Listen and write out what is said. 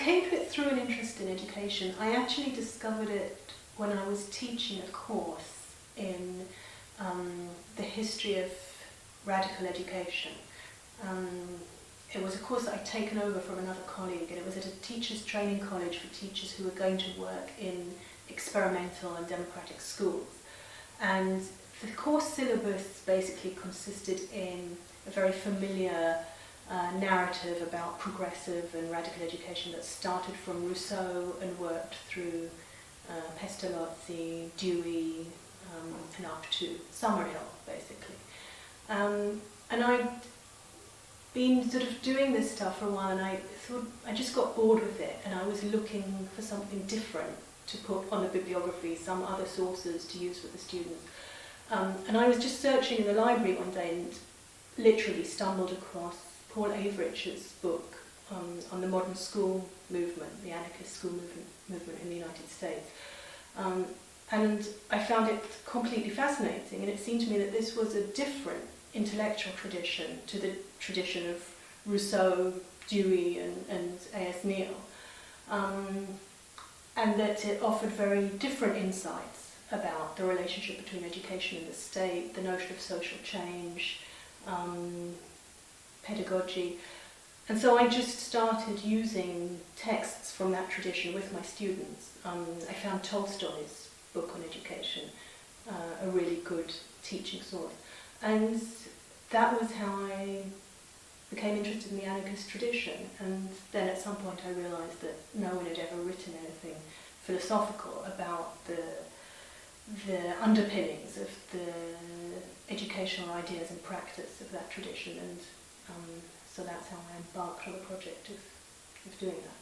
came to it through an interest in education. I actually discovered it when I was teaching a course in the history of radical education. It was a course that I'd taken over from another colleague, and it was at a teachers' training college for teachers who were going to work in experimental and democratic schools. And the course syllabus basically consisted in a very familiar narrative about progressive and radical education that started from Rousseau and worked through Pestalozzi, Dewey, and up to Summerhill, basically. And I'd been sort of doing this stuff for a while, and I thought I just got bored with it, and I was looking for something different to put on the bibliography, some other sources to use with the students. And I was just searching in the library one day and literally stumbled across Paul Averich's book on the modern school movement, the anarchist school movement in the United States. And I found it completely fascinating, and it seemed to me that this was a different intellectual tradition to the tradition of Rousseau, Dewey, and A.S. Neal, and that it offered very different insights about the relationship between education and the state, the notion of social change, pedagogy. And so I just started using texts from that tradition with my students. I found Tolstoy's book on education a really good teaching source. And that was how I became interested in the anarchist tradition. And then at some point I realised that no one had ever written anything philosophical about the underpinnings of the educational ideas and practice of that tradition. And so that's how I embarked on the project of doing that.